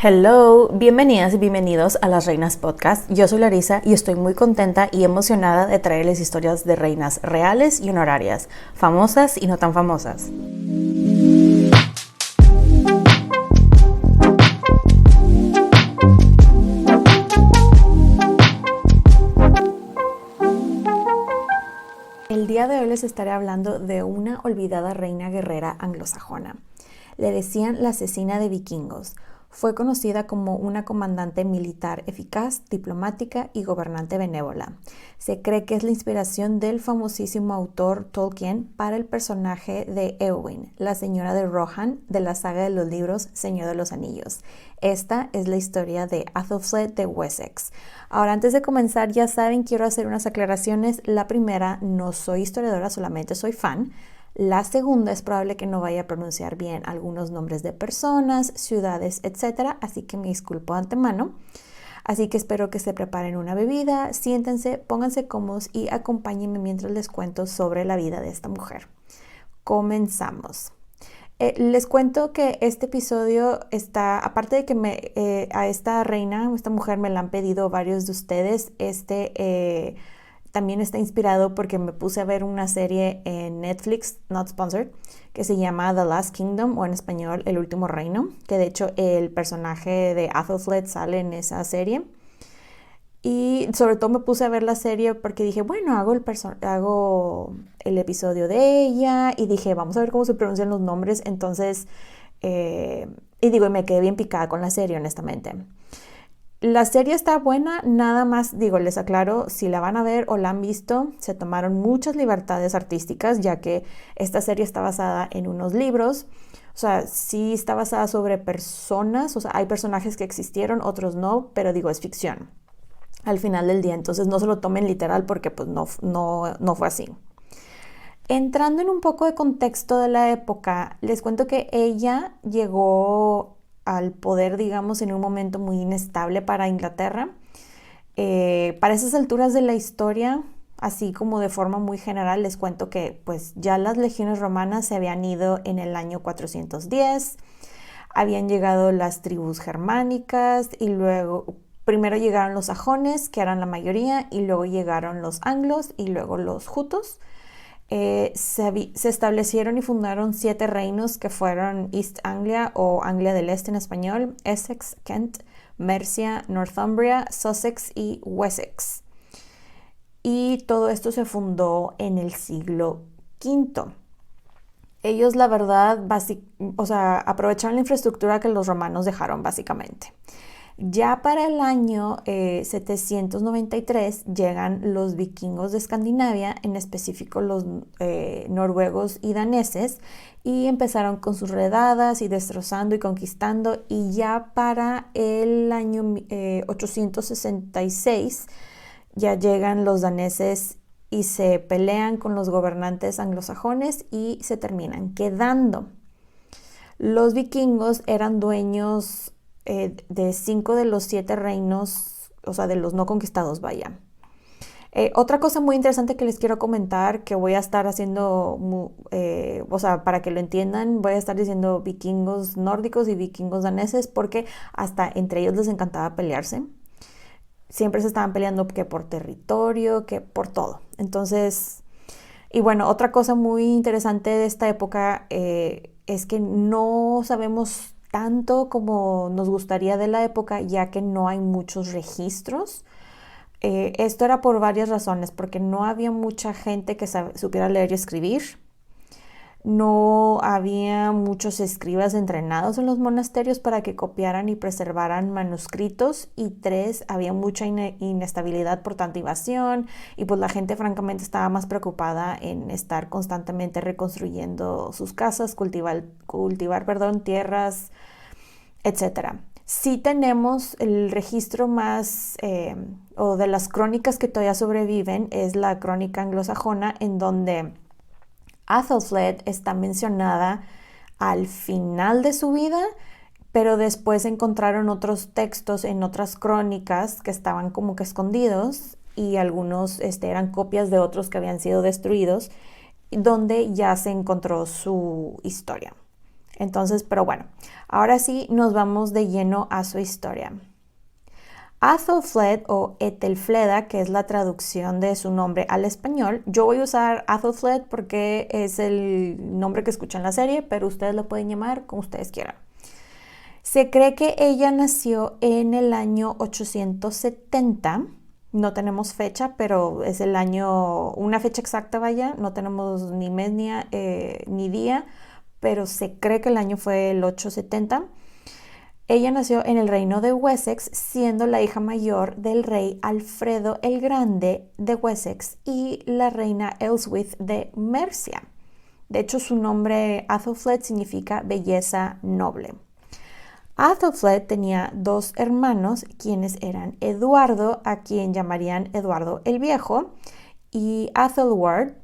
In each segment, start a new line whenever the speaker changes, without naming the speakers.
Hello, bienvenidas y bienvenidos a Las Reinas Podcast. Yo soy Larisa y estoy muy contenta y emocionada de traerles historias de reinas reales y honorarias, famosas y no tan famosas. El día de hoy les estaré hablando de una olvidada reina guerrera anglosajona. Le decían la asesina de vikingos. Fue conocida como una comandante militar eficaz, diplomática y gobernante benévola. Se cree que es la inspiración del famosísimo autor Tolkien para el personaje de Éowyn, la señora de Rohan de la saga de los libros Señor de los Anillos. Esta es la historia de Athelflaed de Wessex. Ahora, antes de comenzar, ya saben, quiero hacer unas aclaraciones. La primera, no soy historiadora, solamente soy fan. La segunda, es probable que no vaya a pronunciar bien algunos nombres de personas, ciudades, etc. Así que me disculpo de antemano. Así que espero que se preparen una bebida, siéntense, pónganse cómodos y acompáñenme mientras les cuento sobre la vida de esta mujer. Comenzamos. Les cuento que este episodio está, aparte de que a esta reina, esta mujer me la han pedido varios de ustedes, también está inspirado porque me puse a ver una serie en Netflix, not sponsored, que se llama The Last Kingdom, o en español El Último Reino, que de hecho el personaje de Athelflaed sale en esa serie. Y sobre todo me puse a ver la serie porque dije, bueno, hago el episodio de ella y dije, vamos a ver cómo se pronuncian los nombres. Entonces, y me quedé bien picada con la serie, honestamente. La serie está buena, nada más, les aclaro, si la van a ver o la han visto, se tomaron muchas libertades artísticas, ya que esta serie está basada en unos libros. O sea, sí está basada sobre personas, o sea, hay personajes que existieron, otros no, pero es ficción al final del día, entonces no se lo tomen literal porque pues no fue así. Entrando en un poco de contexto de la época, les cuento que ella llegó al poder, en un momento muy inestable para Inglaterra. Para esas alturas de la historia, así como de forma muy general, les cuento que pues ya las legiones romanas se habían ido en el año 410, habían llegado las tribus germánicas y luego primero llegaron los sajones, que eran la mayoría, y luego llegaron los anglos y luego los jutos. Se establecieron y fundaron 7 reinos que fueron East Anglia o Anglia del Este en español, Essex, Kent, Mercia, Northumbria, Sussex y Wessex. Y todo esto se fundó en el siglo V. Ellos, la verdad, aprovecharon la infraestructura que los romanos dejaron, básicamente. Ya para el año 793 llegan los vikingos de Escandinavia, en específico los noruegos y daneses, y empezaron con sus redadas y destrozando y conquistando, y ya para el año 866 ya llegan los daneses y se pelean con los gobernantes anglosajones y se terminan quedando. Los vikingos eran dueños de 5 de los 7 reinos, o sea, de los no conquistados, vaya. Otra cosa muy interesante que les quiero comentar, que voy a estar haciendo, para que lo entiendan, voy a estar diciendo vikingos nórdicos y vikingos daneses, porque hasta entre ellos les encantaba pelearse. Siempre se estaban peleando que por territorio, que por todo. Entonces, y bueno, otra cosa muy interesante de esta época es que no sabemos tanto como nos gustaría de la época, ya que no hay muchos registros. Esto era por varias razones, porque no había mucha gente que supiera leer y escribir. No había muchos escribas entrenados en los monasterios para que copiaran y preservaran manuscritos. Y 3, había mucha inestabilidad por tanta invasión. Y pues la gente francamente estaba más preocupada en estar constantemente reconstruyendo sus casas, cultivar tierras, etc. Sí tenemos el registro más, o de las crónicas que todavía sobreviven, es la crónica anglosajona, en donde Athelflaed está mencionada al final de su vida, pero después encontraron otros textos en otras crónicas que estaban como que escondidos, y algunos eran copias de otros que habían sido destruidos, donde ya se encontró su historia. Entonces, pero bueno, ahora sí nos vamos de lleno a su historia. Athelflaed o Etelfleda, que es la traducción de su nombre al español. Yo voy a usar Athelflaed porque es el nombre que escuchan en la serie, pero ustedes lo pueden llamar como ustedes quieran. Se cree que ella nació en el año 870. No tenemos fecha, pero es el año, una fecha exacta, vaya. No tenemos ni mes ni día, pero se cree que el año fue el 870. Ella nació en el reino de Wessex, siendo la hija mayor del rey Alfredo el Grande de Wessex y la reina Elswith de Mercia. De hecho, su nombre Athelflaed significa belleza noble. Athelflaed tenía dos hermanos, quienes eran Eduardo, a quien llamarían Eduardo el Viejo, y Athelward,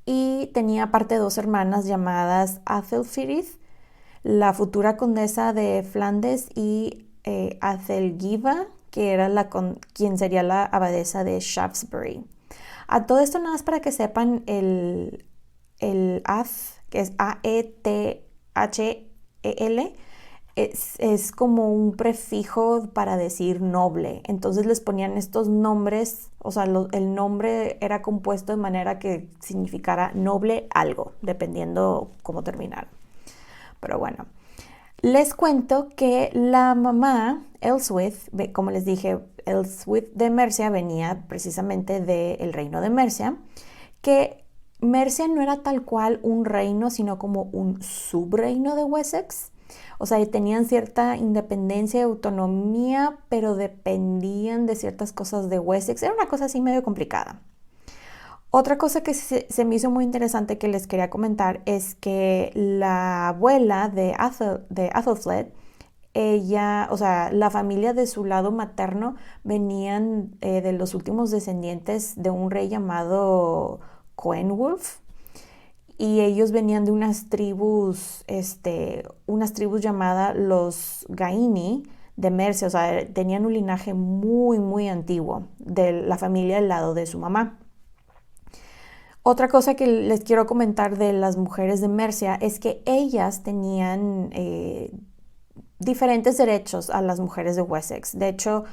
y tenía aparte dos hermanas llamadas Athelfrith, la futura condesa de Flandes, y Athelgiva, que era quien sería la abadesa de Shaftesbury. A todo esto, nada más para que sepan, el Ath, que es Aethel, es como un prefijo para decir noble. Entonces les ponían estos nombres, o sea, el nombre era compuesto de manera que significara noble algo, dependiendo cómo terminara. Pero bueno, les cuento que la mamá, Elswith, como les dije, Elswith de Mercia venía precisamente del reino de Mercia, que Mercia no era tal cual un reino, sino como un subreino de Wessex. O sea, tenían cierta independencia y autonomía, pero dependían de ciertas cosas de Wessex. Era una cosa así medio complicada. Otra cosa que se me hizo muy interesante que les quería comentar es que la abuela de Athelflaed, ella, o sea, la familia de su lado materno venían de los últimos descendientes de un rey llamado Coenwulf, y ellos venían de unas tribus llamadas los Gaini de Mercia, o sea, tenían un linaje muy, muy antiguo de la familia del lado de su mamá. Otra cosa que les quiero comentar de las mujeres de Mercia es que ellas tenían diferentes derechos a las mujeres de Wessex. De hecho,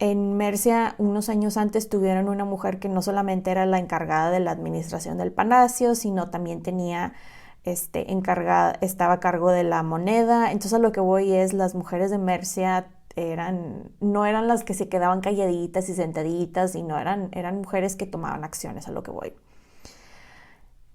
en Mercia, unos años antes, tuvieron una mujer que no solamente era la encargada de la administración del palacio, sino también tenía estaba a cargo de la moneda. Entonces, a lo que voy es, las mujeres de Mercia no eran las que se quedaban calladitas y sentaditas, sino eran mujeres que tomaban acciones, a lo que voy.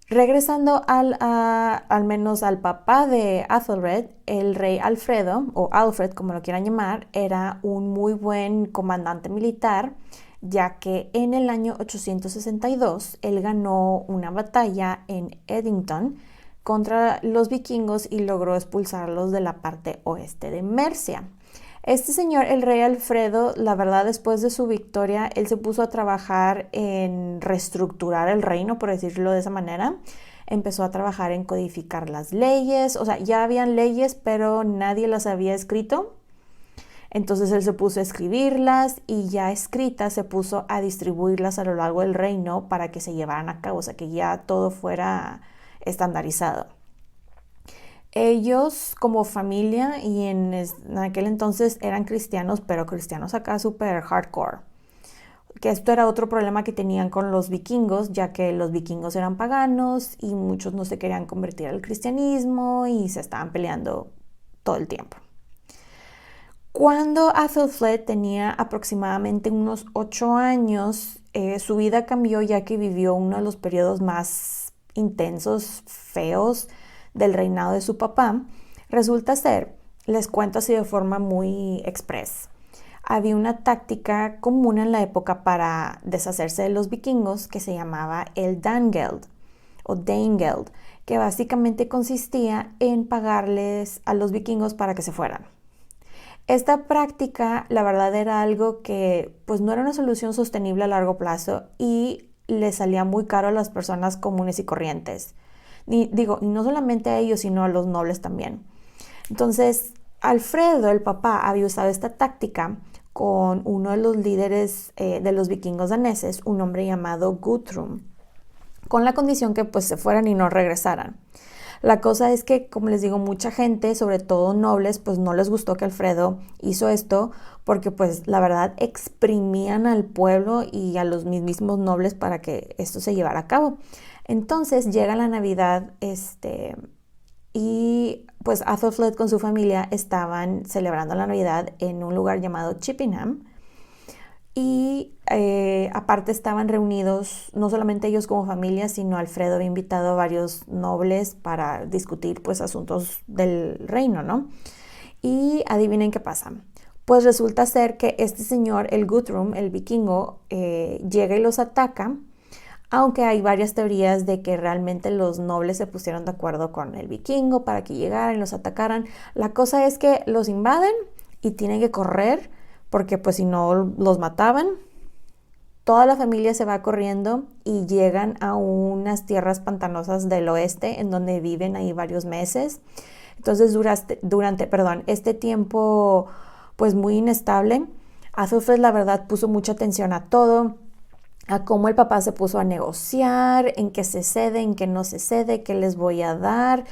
Regresando al menos al papá de Athelred, el rey Alfredo, o Alfred como lo quieran llamar, era un muy buen comandante militar, ya que en el año 862 él ganó una batalla en Edington contra los vikingos y logró expulsarlos de la parte oeste de Mercia. Este señor, el rey Alfredo, la verdad, después de su victoria, él se puso a trabajar en reestructurar el reino, por decirlo de esa manera. Empezó a trabajar en codificar las leyes, o sea, ya habían leyes, pero nadie las había escrito. Entonces él se puso a escribirlas y ya escritas se puso a distribuirlas a lo largo del reino para que se llevaran a cabo, o sea, que ya todo fuera estandarizado. Ellos como familia y en aquel entonces eran cristianos, pero cristianos acá súper hardcore. Que esto era otro problema que tenían con los vikingos, ya que los vikingos eran paganos y muchos no se querían convertir al cristianismo y se estaban peleando todo el tiempo. Cuando Athelflaed tenía aproximadamente unos 8 años, su vida cambió, ya que vivió uno de los periodos más intensos, feos, del reinado de su papá. Resulta ser, les cuento así de forma muy express, había una táctica común en la época para deshacerse de los vikingos que se llamaba el Danegeld o Danegeld, que básicamente consistía en pagarles a los vikingos para que se fueran. Esta práctica, la verdad, era algo que pues no era una solución sostenible a largo plazo y le salía muy caro a las personas comunes y corrientes. Y no solamente a ellos, sino a los nobles también. Entonces, Alfredo, el papá, había usado esta táctica con uno de los líderes de los vikingos daneses, un hombre llamado Guthrum. con la condición que pues se fueran y no regresaran. La cosa es que, como les digo, mucha gente, sobre todo nobles, pues no les gustó que Alfredo hizo esto porque pues la verdad exprimían al pueblo y a los mismos nobles para que esto se llevara a cabo. Entonces llega la Navidad, y pues Athelflaed con su familia estaban celebrando la Navidad en un lugar llamado Chippenham. Y aparte estaban reunidos no solamente ellos como familia, sino Alfredo había invitado a varios nobles para discutir pues asuntos del reino, ¿no? Y adivinen qué pasa. Pues resulta ser que este señor, el Guthrum, el vikingo, llega y los ataca, aunque hay varias teorías de que realmente los nobles se pusieron de acuerdo con el vikingo para que llegaran y los atacaran. La cosa es que los invaden y tienen que correr porque pues si no los mataban. Toda la familia se va corriendo y llegan a unas tierras pantanosas del oeste en donde viven ahí varios meses. Entonces durante este tiempo pues muy inestable, Azufres la verdad puso mucha atención a todo, a cómo el papá se puso a negociar, en qué se cede, en qué no se cede, qué les voy a dar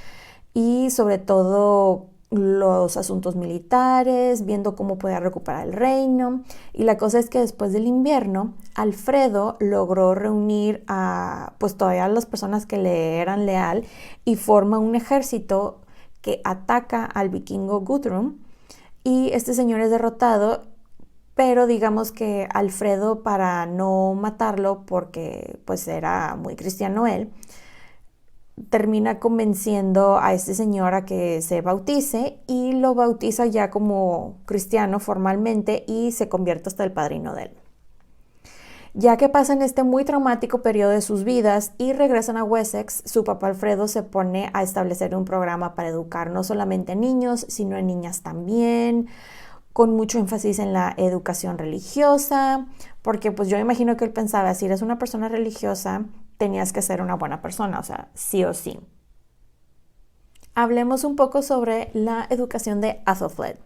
y sobre todo los asuntos militares, viendo cómo podía recuperar el reino. Y la cosa es que después del invierno, Alfredo logró reunir a pues todavía las personas que le eran leal y forma un ejército que ataca al vikingo Guthrum y este señor es derrotado, pero digamos que Alfredo, para no matarlo porque pues era muy cristiano él, termina convenciendo a este señor a que se bautice y lo bautiza ya como cristiano formalmente y se convierte hasta el padrino de él. Ya que pasan este muy traumático periodo de sus vidas y regresan a Wessex, su papá Alfredo se pone a establecer un programa para educar no solamente a niños, sino a niñas también, con mucho énfasis en la educación religiosa, porque pues yo imagino que él pensaba, si eres una persona religiosa, tenías que ser una buena persona, o sea, sí o sí. Hablemos un poco sobre la educación de Athelflaed.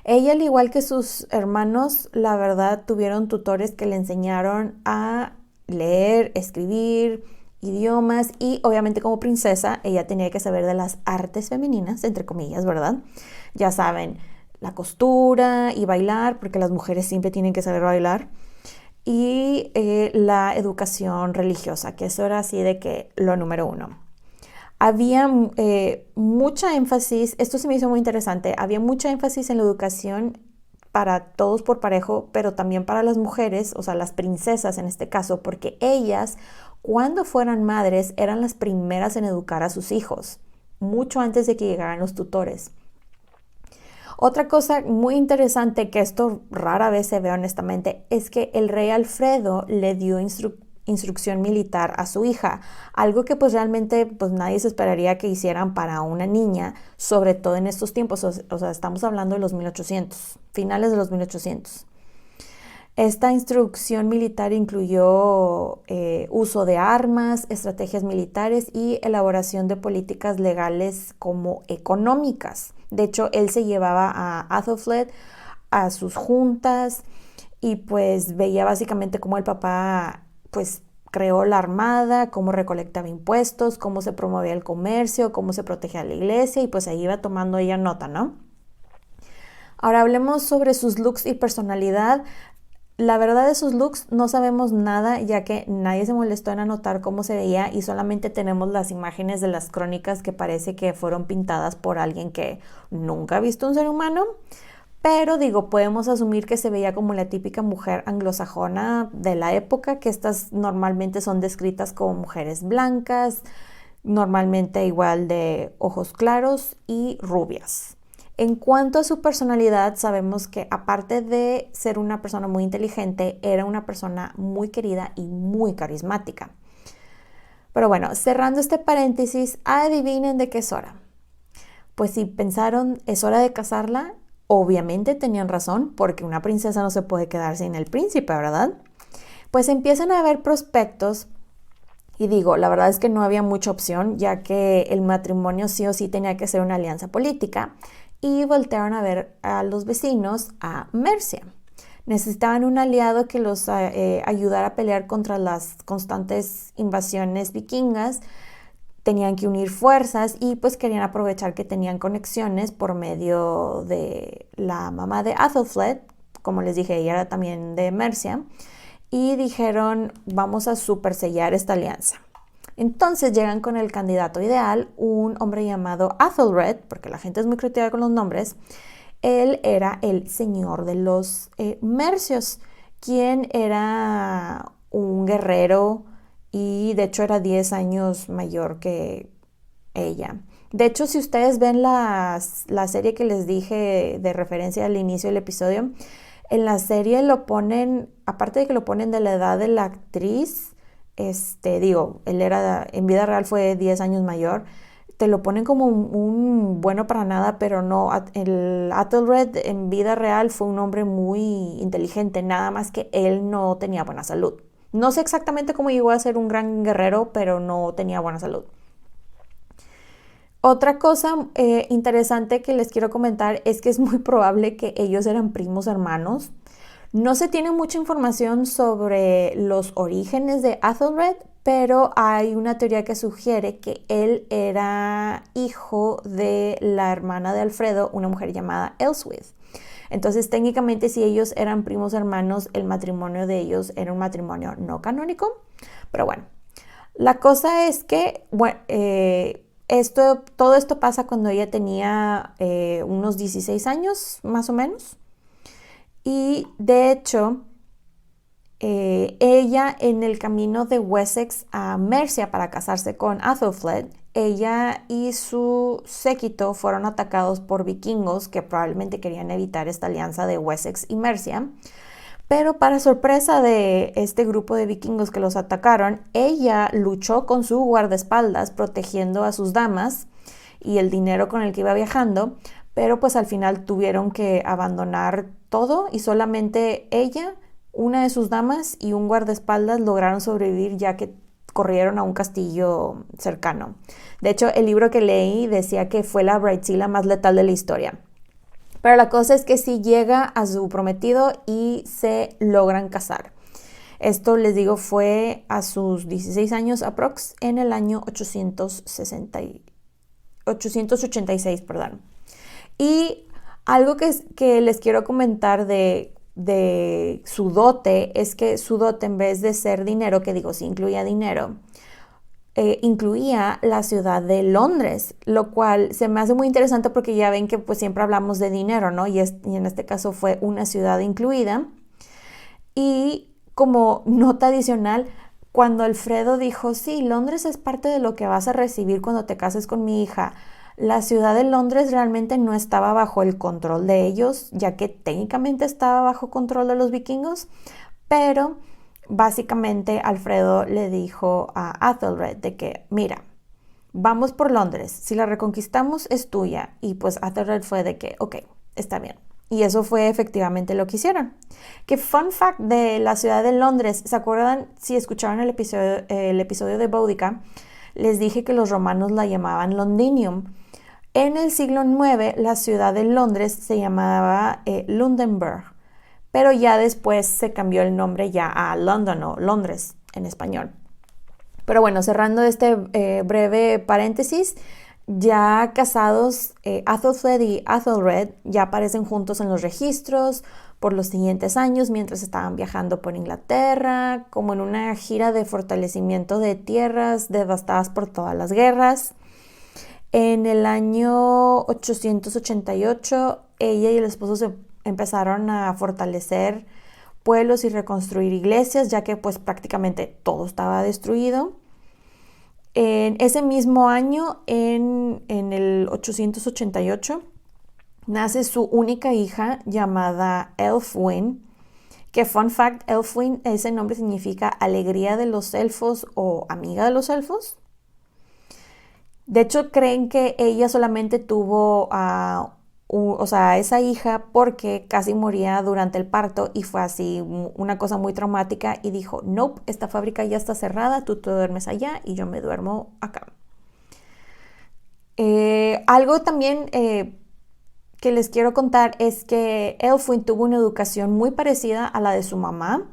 Ella, al igual que sus hermanos, la verdad, tuvieron tutores que le enseñaron a leer, escribir, idiomas y obviamente como princesa, ella tenía que saber de las artes femeninas, entre comillas, ¿verdad? Ya saben, la costura y bailar, porque las mujeres siempre tienen que saber bailar. Y la educación religiosa, que eso era así de que lo número uno. Había mucha énfasis, esto se me hizo muy interesante, había mucha énfasis en la educación para todos por parejo, pero también para las mujeres, o sea, las princesas en este caso, porque ellas, cuando fueran madres, eran las primeras en educar a sus hijos, mucho antes de que llegaran los tutores. Otra cosa muy interesante, que esto rara vez se ve honestamente, es que el rey Alfredo le dio instrucción militar a su hija, algo que pues realmente pues nadie se esperaría que hicieran para una niña, sobre todo en estos tiempos, o sea, estamos hablando de los 1800, finales de los 1800. Esta instrucción militar incluyó uso de armas, estrategias militares y elaboración de políticas legales como económicas. De hecho, él se llevaba a Athelflaed a sus juntas y pues veía básicamente cómo el papá pues creó la armada, cómo recolectaba impuestos, cómo se promovía el comercio, cómo se protegía la iglesia y pues ahí iba tomando ella nota, ¿no? Ahora hablemos sobre sus looks y personalidad. La verdad de sus looks no sabemos nada, ya que nadie se molestó en anotar cómo se veía y solamente tenemos las imágenes de las crónicas que parece que fueron pintadas por alguien que nunca ha visto un ser humano. Pero digo, podemos asumir que se veía como la típica mujer anglosajona de la época, que estas normalmente son descritas como mujeres blancas, normalmente igual de ojos claros y rubias. En cuanto a su personalidad, sabemos que aparte de ser una persona muy inteligente, era una persona muy querida y muy carismática. Pero bueno, cerrando este paréntesis, adivinen de qué es hora. Pues si pensaron, es hora de casarla, obviamente tenían razón, porque una princesa no se puede quedar sin el príncipe, ¿verdad? Pues empiezan a haber prospectos y digo, la verdad es que no había mucha opción, ya que el matrimonio sí o sí tenía que ser una alianza política y voltearon a ver a los vecinos a Mercia. Necesitaban un aliado que los ayudara a pelear contra las constantes invasiones vikingas. Tenían que unir fuerzas y pues querían aprovechar que tenían conexiones por medio de la mamá de Athelflaed, como les dije, ella era también de Mercia, y dijeron, vamos a supersellar esta alianza. Entonces llegan con el candidato ideal, un hombre llamado Athelred, porque la gente es muy creativa con los nombres. Él era el señor de los Mercios, quien era un guerrero y de hecho era 10 años mayor que ella. De hecho, si ustedes ven la serie que les dije de referencia al inicio del episodio, en la serie lo ponen, aparte de que lo ponen de la edad de la actriz, él era, en vida real fue 10 años mayor, te lo ponen como un bueno para nada, pero no, el Athelred en vida real fue un hombre muy inteligente, nada más que él no tenía buena salud. No sé exactamente cómo llegó a ser un gran guerrero, pero no tenía buena salud. Otra cosa interesante que les quiero comentar es que es muy probable que ellos eran primos hermanos. No se tiene mucha información sobre los orígenes de Athelred, pero hay una teoría que sugiere que él era hijo de la hermana de Alfredo, una mujer llamada Elswith. Entonces, técnicamente, si ellos eran primos hermanos, el matrimonio de ellos era un matrimonio no canónico. Pero bueno, la cosa es que, bueno, todo esto pasa cuando ella tenía unos 16 años, más o menos. Y de hecho, ella en el camino de Wessex a Mercia para casarse con Athelflaed, ella y su séquito fueron atacados por vikingos que probablemente querían evitar esta alianza de Wessex y Mercia. Pero para sorpresa de este grupo de vikingos que los atacaron, ella luchó con su guardaespaldas protegiendo a sus damas y el dinero con el que iba viajando, pero pues al final tuvieron que abandonar todo y solamente ella, una de sus damas y un guardaespaldas lograron sobrevivir ya que corrieron a un castillo cercano. De hecho, el libro que leí decía que fue la bridezilla más letal de la historia. Pero la cosa es que sí llega a su prometido y se logran casar. Esto, les digo, fue a sus 16 años aprox en el año 886, perdón. Y algo que les quiero comentar de su dote es que su dote, en vez de ser dinero, que digo, sí incluía dinero, incluía la ciudad de Londres, lo cual se me hace muy interesante porque ya ven que pues siempre hablamos de dinero, ¿no? Y en este caso fue una ciudad incluida. Y como nota adicional, cuando Alfredo dijo, sí, Londres es parte de lo que vas a recibir cuando te cases con mi hija, la ciudad de Londres realmente no estaba bajo el control de ellos, ya que técnicamente estaba bajo control de los vikingos, pero básicamente Alfredo le dijo a Athelred de que, mira, vamos por Londres, si la reconquistamos es tuya. Y pues Athelred fue de que, ok, está bien. Y eso fue efectivamente lo que hicieron. Que fun fact de la ciudad de Londres, ¿se acuerdan? Si escucharon el episodio de Boudica, les dije que los romanos la llamaban Londinium. En el siglo IX, la ciudad de Londres se llamaba Lundenburg, pero ya después se cambió el nombre ya a London o Londres en español. Pero bueno, cerrando este breve paréntesis, ya casados, Athelflaed y Athelred ya aparecen juntos en los registros por los siguientes años mientras estaban viajando por Inglaterra, como en una gira de fortalecimiento de tierras devastadas por todas las guerras. En el año 888, ella y el esposo se empezaron a fortalecer pueblos y reconstruir iglesias, ya que pues prácticamente todo estaba destruido. En ese mismo año, en el 888, nace su única hija llamada Elfwin, que fun fact, Elfwin, ese nombre significa alegría de los elfos o amiga de los elfos. De hecho, creen que ella solamente tuvo esa hija porque casi moría durante el parto y fue así una cosa muy traumática y dijo, nope, esta fábrica ya está cerrada, tú te duermes allá y yo me duermo acá. Algo también que les quiero contar es que Elfwin tuvo una educación muy parecida a la de su mamá,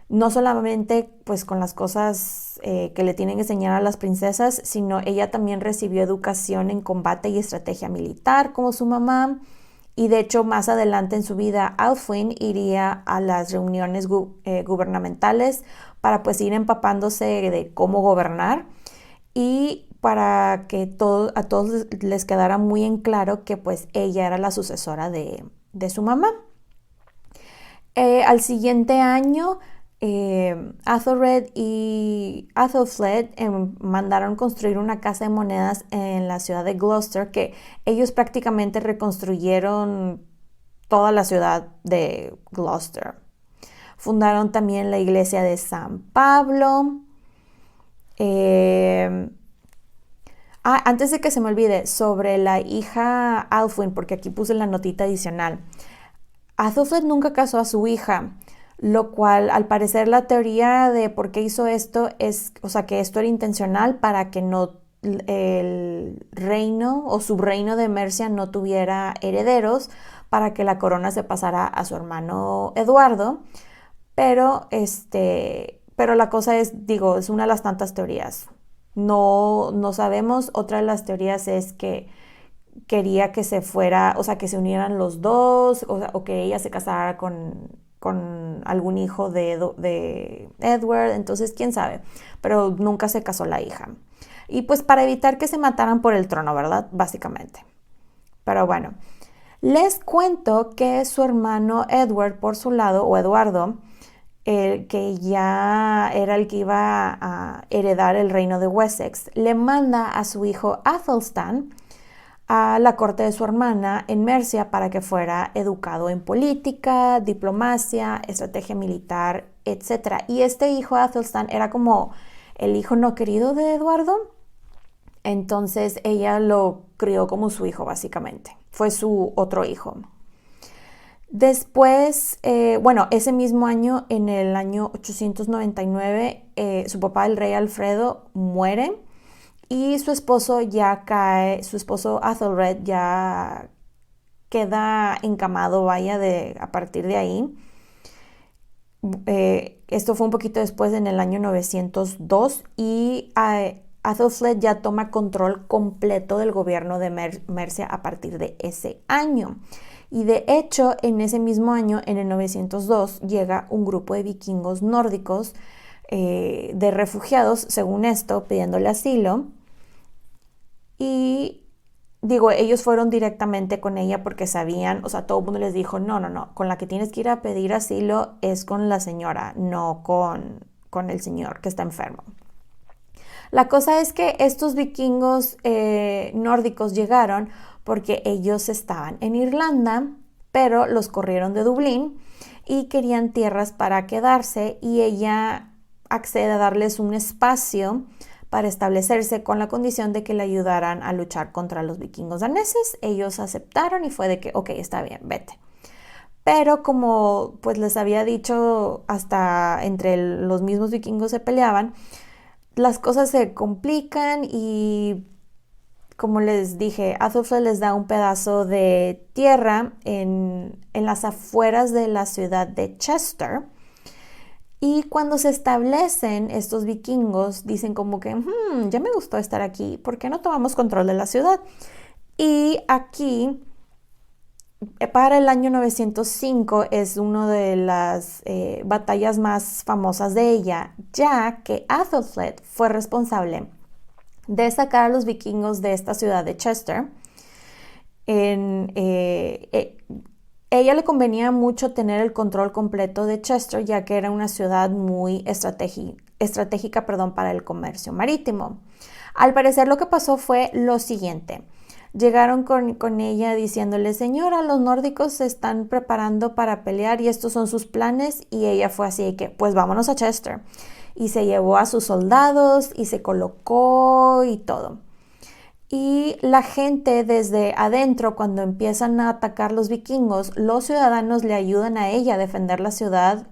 no solamente pues con las cosas que le tienen que enseñar a las princesas, sino ella también recibió educación en combate y estrategia militar como su mamá. Y de hecho, más adelante en su vida, Elfwin iría a las reuniones gubernamentales para pues ir empapándose de cómo gobernar y para que a todos les quedara muy en claro que pues ella era la sucesora de su mamá. Al siguiente año, Athelred y Athelflaed mandaron construir una casa de monedas en la ciudad de Gloucester, que ellos prácticamente reconstruyeron toda la ciudad de Gloucester. Fundaron también la iglesia de San Pablo. Antes de que se me olvide, sobre la hija Alfwin, porque aquí puse la notita adicional. Athelflaed nunca casó a su hija, lo cual al parecer la teoría de por qué hizo esto es, o sea, que esto era intencional para que no el reino o su reino de Mercia no tuviera herederos, para que la corona se pasara a su hermano Eduardo, pero la cosa es, digo, es una de las tantas teorías. No sabemos. Otra de las teorías es que quería que se fuera, o sea, que se unieran los dos, o que ella se casara con algún hijo de Edward, entonces quién sabe, pero nunca se casó la hija. Y pues para evitar que se mataran por el trono, ¿verdad? Básicamente. Pero bueno, les cuento que su hermano Edward, por su lado, o Eduardo, el que ya era el que iba a heredar el reino de Wessex, le manda a su hijo Athelstan a la corte de su hermana en Mercia para que fuera educado en política, diplomacia, estrategia militar, etc. Y este hijo Athelstan era como el hijo no querido de Eduardo, entonces ella lo crió como su hijo básicamente, fue su otro hijo. Después, bueno, ese mismo año, en el año 899, su papá, el rey Alfredo, muere y su esposo su esposo Athelred ya queda encamado, vaya, a partir de ahí. Esto fue un poquito después, en el año 902, y Athelflaed ya toma control completo del gobierno de Mercia a partir de ese año. Y de hecho, en ese mismo año, en el 902, llega un grupo de vikingos nórdicos de refugiados, según esto, pidiéndole asilo. Y digo, ellos fueron directamente con ella porque sabían, o sea, todo el mundo les dijo, no, con la que tienes que ir a pedir asilo es con la señora, no con el señor que está enfermo. La cosa es que estos vikingos nórdicos llegaron porque ellos estaban en Irlanda, pero los corrieron de Dublín y querían tierras para quedarse, y ella accede a darles un espacio para establecerse con la condición de que le ayudaran a luchar contra los vikingos daneses. Ellos aceptaron y fue de que, ok, está bien, vete. Pero como pues les había dicho, hasta entre los mismos vikingos se peleaban, las cosas se complican y, como les dije, Athelflaed les da un pedazo de tierra en las afueras de la ciudad de Chester. Y cuando se establecen estos vikingos, dicen como que, ya me gustó estar aquí, ¿por qué no tomamos control de la ciudad? Y aquí, para el año 905, es una de las batallas más famosas de ella, ya que Athelflaed fue responsable de sacar a los vikingos de esta ciudad de Chester. Ella le convenía mucho tener el control completo de Chester, ya que era una ciudad muy estratégica, para el comercio marítimo. Al parecer, lo que pasó fue lo siguiente. Llegaron con ella diciéndole, señora, los nórdicos se están preparando para pelear y estos son sus planes, y ella fue así de que, pues vámonos a Chester. Y se llevó a sus soldados y se colocó y todo. Y la gente desde adentro, cuando empiezan a atacar los vikingos, los ciudadanos le ayudan a ella a defender la ciudad,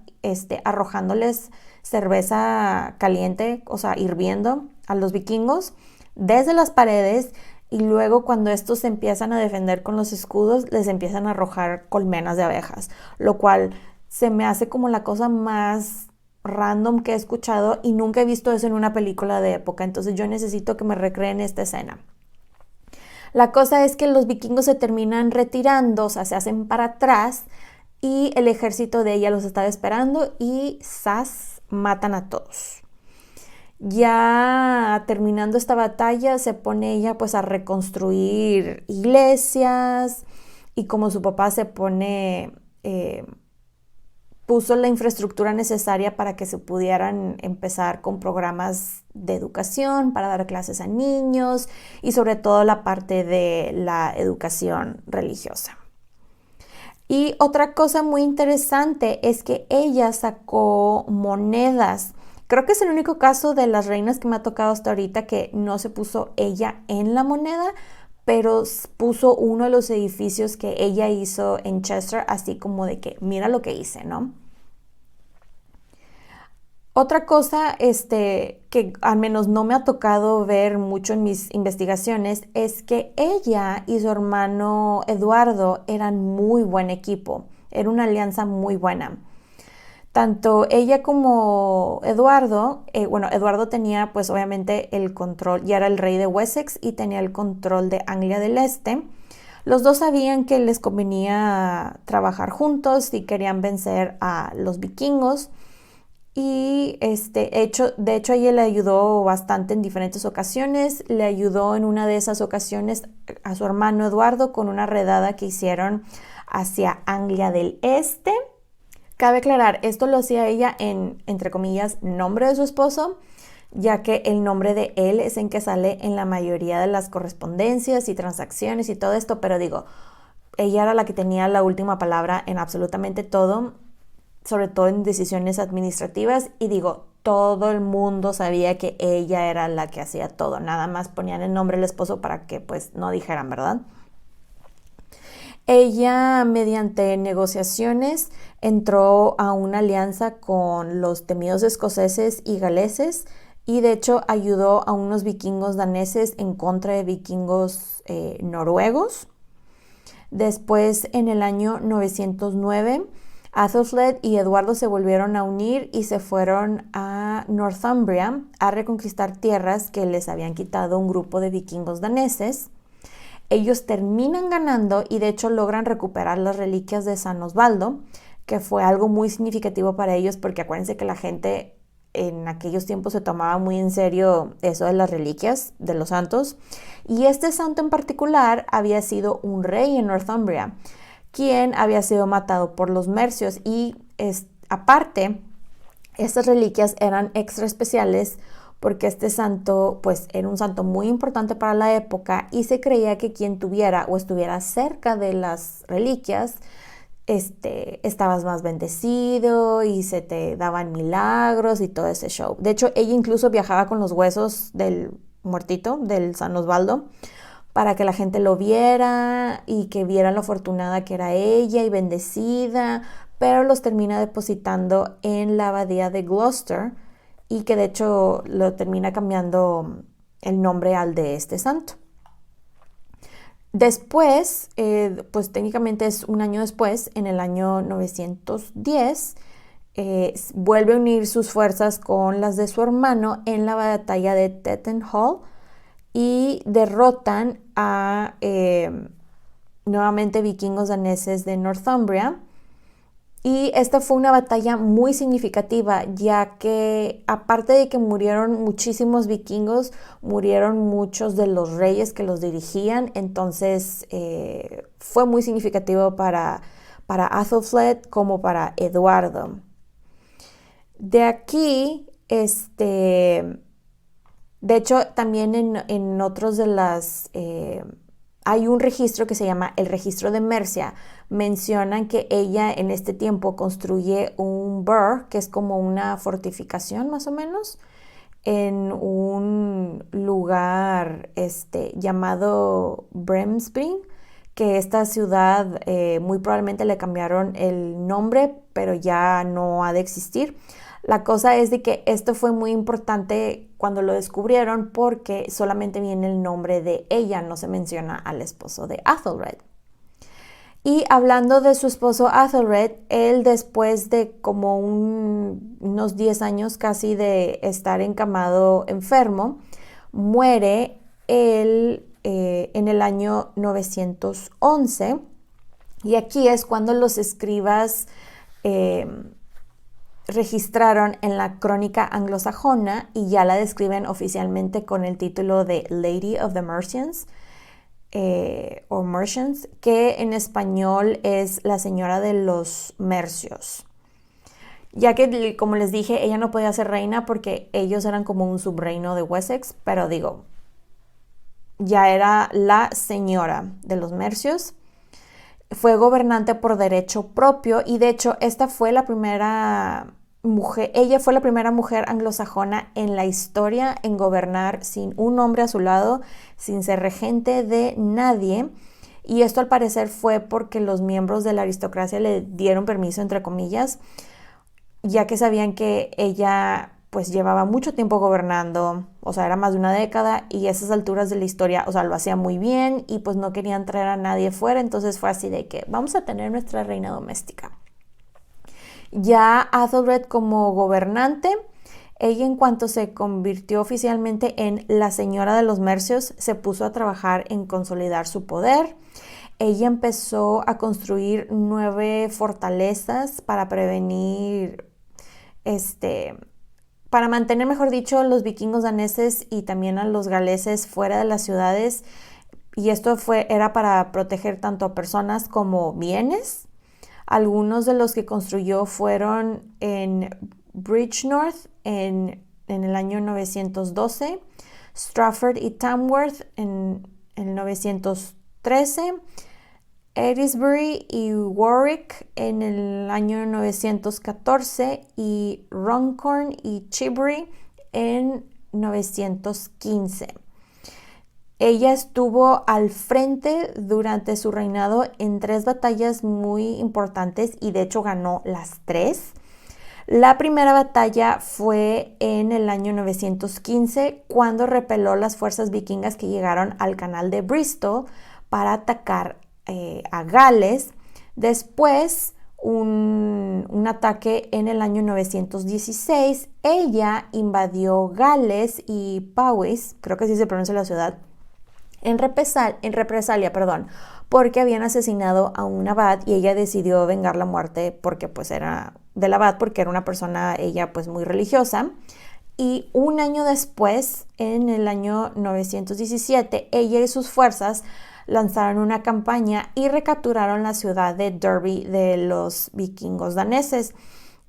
arrojándoles cerveza caliente, o sea, hirviendo a los vikingos desde las paredes, y luego cuando estos se empiezan a defender con los escudos, les empiezan a arrojar colmenas de abejas, lo cual se me hace como la cosa más random que he escuchado y nunca he visto eso en una película de época, entonces yo necesito que me recreen esta escena. La cosa es que los vikingos se terminan retirando, o sea, se hacen para atrás y el ejército de ella los estaba esperando y ¡zas! Matan a todos. Ya terminando esta batalla se pone ella pues a reconstruir iglesias y como su papá se pone, puso la infraestructura necesaria para que se pudieran empezar con programas de educación, para dar clases a niños y sobre todo la parte de la educación religiosa. Y otra cosa muy interesante es que ella sacó monedas. Creo que es el único caso de las reinas que me ha tocado hasta ahorita que no se puso ella en la moneda, pero puso uno de los edificios que ella hizo en Chester, así como de que mira lo que hice, ¿no? Otra cosa que al menos no me ha tocado ver mucho en mis investigaciones es que ella y su hermano Eduardo eran muy buen equipo, era una alianza muy buena. Tanto ella como Eduardo, Eduardo tenía pues obviamente el control, ya era el rey de Wessex y tenía el control de Anglia del Este. Los dos sabían que les convenía trabajar juntos y querían vencer a los vikingos. Y de hecho ella le ayudó bastante en diferentes ocasiones. Le ayudó en una de esas ocasiones a su hermano Eduardo con una redada que hicieron hacia Anglia del Este. Cabe aclarar, esto lo hacía ella en, entre comillas, nombre de su esposo, ya que el nombre de él es en que sale en la mayoría de las correspondencias y transacciones y todo esto, pero digo, ella era la que tenía la última palabra en absolutamente todo, sobre todo en decisiones administrativas, y digo, todo el mundo sabía que ella era la que hacía todo, nada más ponían el nombre del esposo para que pues no dijeran, ¿verdad? Ella, mediante negociaciones, entró a una alianza con los temidos escoceses y galeses y de hecho ayudó a unos vikingos daneses en contra de vikingos noruegos. Después, en el año 909, Athelflaed y Eduardo se volvieron a unir y se fueron a Northumbria a reconquistar tierras que les habían quitado un grupo de vikingos daneses. Ellos terminan ganando y de hecho logran recuperar las reliquias de San Osvaldo, que fue algo muy significativo para ellos porque acuérdense que la gente en aquellos tiempos se tomaba muy en serio eso de las reliquias de los santos. Y este santo en particular había sido un rey en Northumbria, quien había sido matado por los mercios y aparte, estas reliquias eran extra especiales porque este santo pues era un santo muy importante para la época y se creía que quien tuviera o estuviera cerca de las reliquias estabas más bendecido y se te daban milagros y todo ese show. De hecho, ella incluso viajaba con los huesos del muertito, del San Osvaldo, para que la gente lo viera y que vieran lo afortunada que era ella y bendecida, pero los termina depositando en la abadía de Gloucester y que de hecho lo termina cambiando el nombre al de este santo. Después, pues técnicamente es un año después, en el año 910, vuelve a unir sus fuerzas con las de su hermano en la batalla de Tettenhall y derrotan a nuevamente vikingos daneses de Northumbria. Y esta fue una batalla muy significativa, ya que aparte de que murieron muchísimos vikingos, murieron muchos de los reyes que los dirigían, entonces fue muy significativo para Athelflaed como para Eduardo. De aquí, de hecho, también en otros de las... hay un registro que se llama el registro de Mercia. Mencionan que ella en este tiempo construye un burh, que es como una fortificación más o menos, en un lugar llamado Bremsbring, que esta ciudad muy probablemente le cambiaron el nombre, pero ya no ha de existir. La cosa es de que esto fue muy importante cuando lo descubrieron porque solamente viene el nombre de ella, no se menciona al esposo de Athelred. Y hablando de su esposo Athelred, él después de como unos 10 años casi de estar encamado enfermo, muere en el año 911. Y aquí es cuando los escribas registraron en la crónica anglosajona y ya la describen oficialmente con el título de Lady of the Mercians, o Mercians, que en español es la señora de los mercios. Ya que, como les dije, ella no podía ser reina porque ellos eran como un subreino de Wessex, pero digo, ya era la señora de los mercios. Fue gobernante por derecho propio y de hecho esta fue la primera mujer, ella fue la primera mujer anglosajona en la historia en gobernar sin un hombre a su lado, sin ser regente de nadie. Y esto al parecer fue porque los miembros de la aristocracia le dieron permiso, entre comillas, ya que sabían que ella pues llevaba mucho tiempo gobernando, o sea, era más de una década y a esas alturas de la historia, o sea, lo hacía muy bien y pues no querían traer a nadie fuera, entonces fue así de que vamos a tener nuestra reina doméstica. Ya Athelred como gobernante, ella en cuanto se convirtió oficialmente en la señora de los mercios, se puso a trabajar en consolidar su poder. Ella empezó a construir 9 fortalezas para prevenir, para mantener, mejor dicho, los vikingos daneses y también a los galeses fuera de las ciudades. Y esto era para proteger tanto a personas como bienes. Algunos de los que construyó fueron en Bridgenorth en el año 912, Strafford y Tamworth en el 913, Aylesbury y Warwick en el año 914 y Runcorn y Chibury en 915. Ella estuvo al frente durante su reinado en 3 batallas muy importantes y de hecho ganó las 3. La primera batalla fue en el año 915 cuando repeló las fuerzas vikingas que llegaron al canal de Bristol para atacar a Gales. Después un ataque en el año 916. Ella invadió Gales y Powys, creo que así se pronuncia la ciudad, en represalia, porque habían asesinado a un abad y ella decidió vengar la muerte porque pues era del abad, porque era una persona, ella pues muy religiosa. Y un año después, en el año 917, ella y sus fuerzas lanzaron una campaña y recapturaron la ciudad de Derby de los vikingos daneses.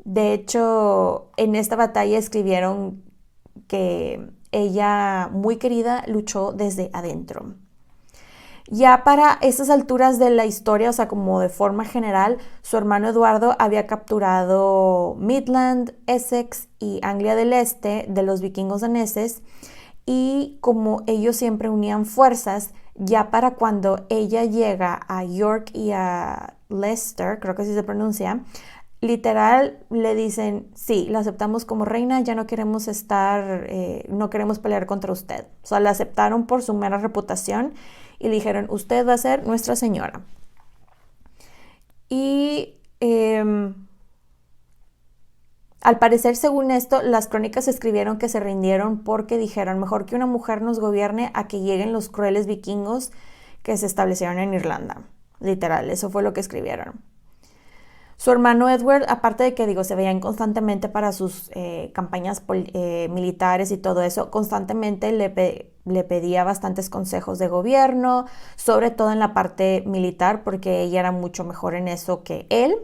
De hecho, en esta batalla escribieron que ella, muy querida, luchó desde adentro. Ya para esas alturas de la historia, o sea, como de forma general, su hermano Eduardo había capturado Midland, Essex y Anglia del Este de los vikingos daneses, y como ellos siempre unían fuerzas, ya para cuando ella llega a York y a Leicester, creo que así se pronuncia, literal le dicen, sí, la aceptamos como reina, ya no queremos no queremos pelear contra usted. O sea, la aceptaron por su mera reputación y le dijeron, usted va a ser nuestra señora. Y al parecer, según esto, las crónicas escribieron que se rindieron porque dijeron, mejor que una mujer nos gobierne a que lleguen los crueles vikingos que se establecieron en Irlanda. Literal, eso fue lo que escribieron. Su hermano Edward, aparte de que se veían constantemente para sus campañas militares y todo eso, constantemente le pedía bastantes consejos de gobierno, sobre todo en la parte militar, porque ella era mucho mejor en eso que él.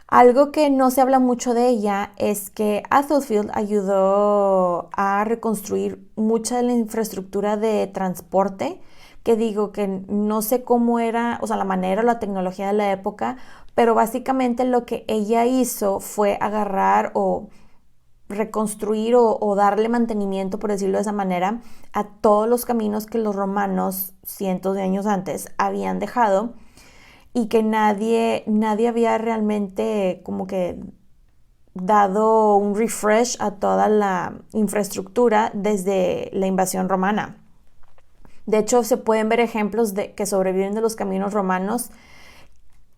Algo que no se habla mucho de ella es que Athelfield ayudó a reconstruir mucha de la infraestructura de transporte, que no sé cómo era, o sea, la manera o la tecnología de la época, pero básicamente lo que ella hizo fue agarrar o reconstruir o darle mantenimiento, por decirlo de esa manera, a todos los caminos que los romanos cientos de años antes habían dejado y que nadie había realmente como que dado un refresh a toda la infraestructura desde la invasión romana. De hecho, se pueden ver ejemplos de que sobreviven de los caminos romanos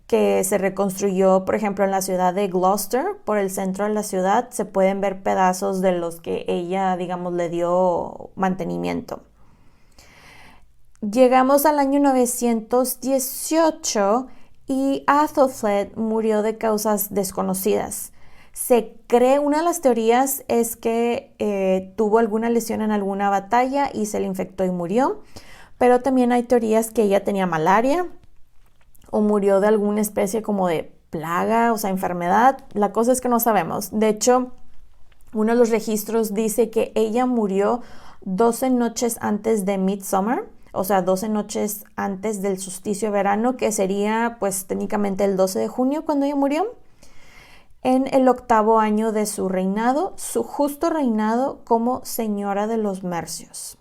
que se reconstruyó, por ejemplo, en la ciudad de Gloucester, por el centro de la ciudad, se pueden ver pedazos de los que ella, digamos, le dio mantenimiento. Llegamos al año 918 y Athelflaed murió de causas desconocidas. Se cree, una de las teorías es que tuvo alguna lesión en alguna batalla y se le infectó y murió, pero también hay teorías que ella tenía malaria o murió de alguna especie como de plaga, o sea, enfermedad. La cosa es que no sabemos. De hecho, uno de los registros dice que ella murió 12 noches antes de Midsummer, o sea, 12 noches antes del solsticio de verano, que sería pues técnicamente el 12 de junio cuando ella murió, en el 8º año de su reinado, su justo reinado como señora de los Mercios.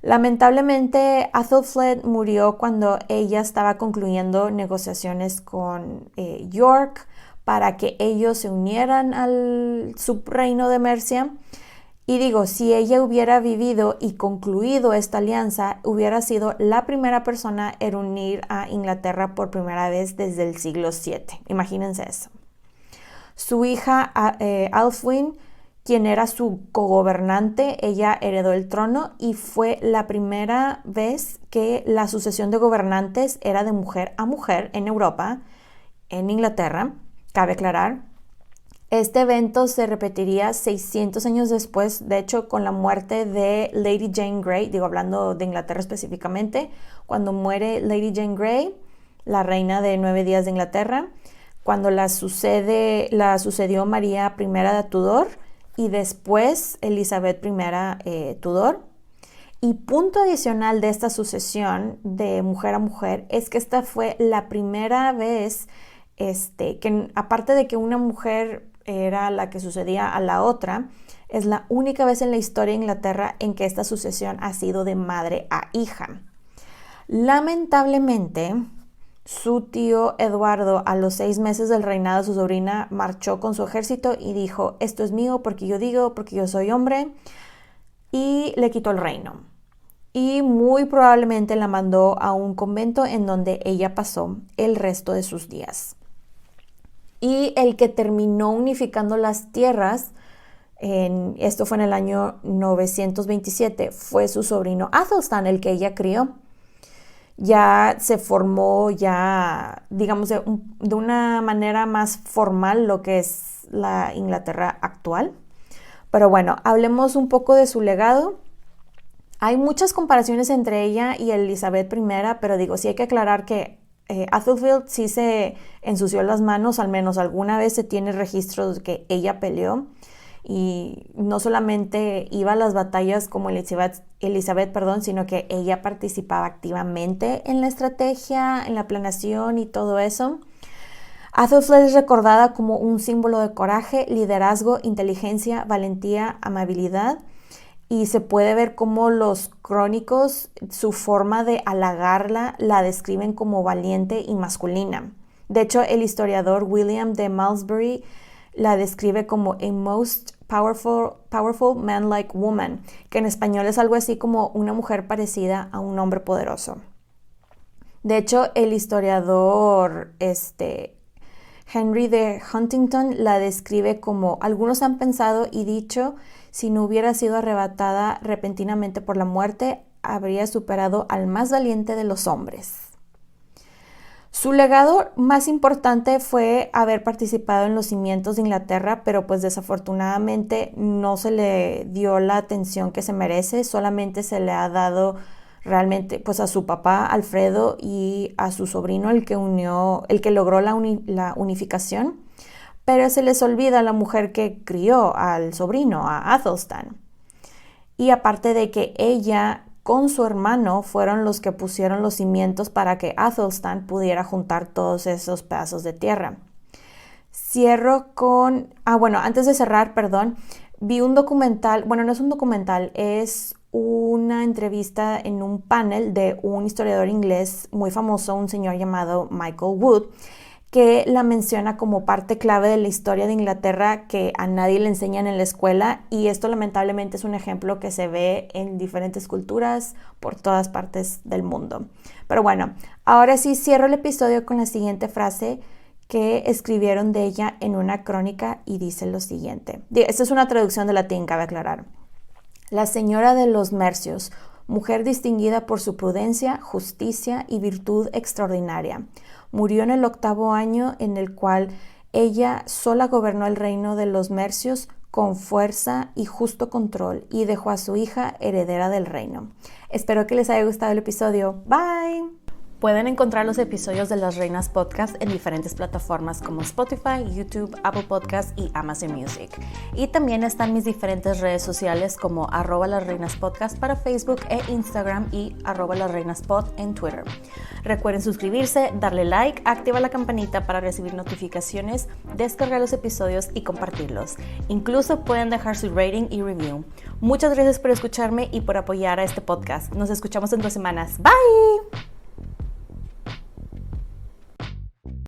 Lamentablemente, Athelflaed murió cuando ella estaba concluyendo negociaciones con York para que ellos se unieran al subreino de Mercia. Y digo, si ella hubiera vivido y concluido esta alianza, hubiera sido la primera persona en unir a Inglaterra por primera vez desde el siglo VII. Imagínense eso. Su hija Alfwine, quien era su cogobernante, ella heredó el trono y fue la primera vez que la sucesión de gobernantes era de mujer a mujer en Europa, en Inglaterra, cabe aclarar. Este evento se repetiría 600 años después, de hecho, con la muerte de Lady Jane Grey, digo, hablando de Inglaterra específicamente, cuando muere Lady Jane Grey, la reina de 9 días de Inglaterra, cuando la sucedió María I de Tudor y después Elizabeth I Tudor. Y punto adicional de esta sucesión de mujer a mujer es que esta fue la primera vez que, aparte de que una mujer era la que sucedía a la otra, es la única vez en la historia de Inglaterra en que esta sucesión ha sido de madre a hija. Lamentablemente, su tío Eduardo, a los 6 meses del reinado de su sobrina, marchó con su ejército y dijo: esto es mío porque yo digo, porque yo soy hombre, y le quitó el reino. Y muy probablemente la mandó a un convento en donde ella pasó el resto de sus días. Y el que terminó unificando las tierras, esto fue en el año 927, fue su sobrino Athelstan, el que ella crió. Ya se formó, ya digamos de una manera más formal lo que es la Inglaterra actual. Pero bueno, hablemos un poco de su legado. Hay muchas comparaciones entre ella y Elizabeth I, pero digo, sí hay que aclarar que Athelflaed sí se ensució las manos, al menos alguna vez se tiene registros de que ella peleó y no solamente iba a las batallas como Elizabeth, sino que ella participaba activamente en la estrategia, en la planeación y todo eso. Athelflaed es recordada como un símbolo de coraje, liderazgo, inteligencia, valentía, amabilidad. Y se puede ver cómo los crónicos, su forma de halagarla, la describen como valiente y masculina. De hecho, el historiador William de Malmesbury la describe como a most powerful man-like woman, que en español es algo así como una mujer parecida a un hombre poderoso. De hecho, el historiador Henry de Huntington la describe como: algunos han pensado y dicho, si no hubiera sido arrebatada repentinamente por la muerte, habría superado al más valiente de los hombres. Su legado más importante fue haber participado en los cimientos de Inglaterra, pero pues desafortunadamente no se le dio la atención que se merece, solamente se le ha dado realmente pues a su papá Alfredo y a su sobrino, el que logró la unificación. Pero se les olvida la mujer que crió al sobrino, a Athelstan. Y aparte de que ella con su hermano fueron los que pusieron los cimientos para que Athelstan pudiera juntar todos esos pedazos de tierra. Cierro con... antes de cerrar, vi un documental, no es un documental, es una entrevista en un panel de un historiador inglés muy famoso, un señor llamado Michael Wood, que la menciona como parte clave de la historia de Inglaterra que a nadie le enseñan en la escuela, y esto lamentablemente es un ejemplo que se ve en diferentes culturas por todas partes del mundo. Pero bueno, ahora sí cierro el episodio con la siguiente frase que escribieron de ella en una crónica y dice lo siguiente. Esta es una traducción de latín, cabe aclarar. La señora de los Mercios, mujer distinguida por su prudencia, justicia y virtud extraordinaria. Murió en el 8º año en el cual ella sola gobernó el reino de los Mercios con fuerza y justo control y dejó a su hija heredera del reino. Espero que les haya gustado el episodio. Bye. Pueden encontrar los episodios de Las Reinas Podcast en diferentes plataformas como Spotify, YouTube, Apple Podcast y Amazon Music. Y también están mis diferentes redes sociales como @lasreinaspodcast para Facebook e Instagram y @lasreinaspod en Twitter. Recuerden suscribirse, darle like, activar la campanita para recibir notificaciones, descargar los episodios y compartirlos. Incluso pueden dejar su rating y review. Muchas gracias por escucharme y por apoyar a este podcast. Nos escuchamos en 2 semanas. Bye.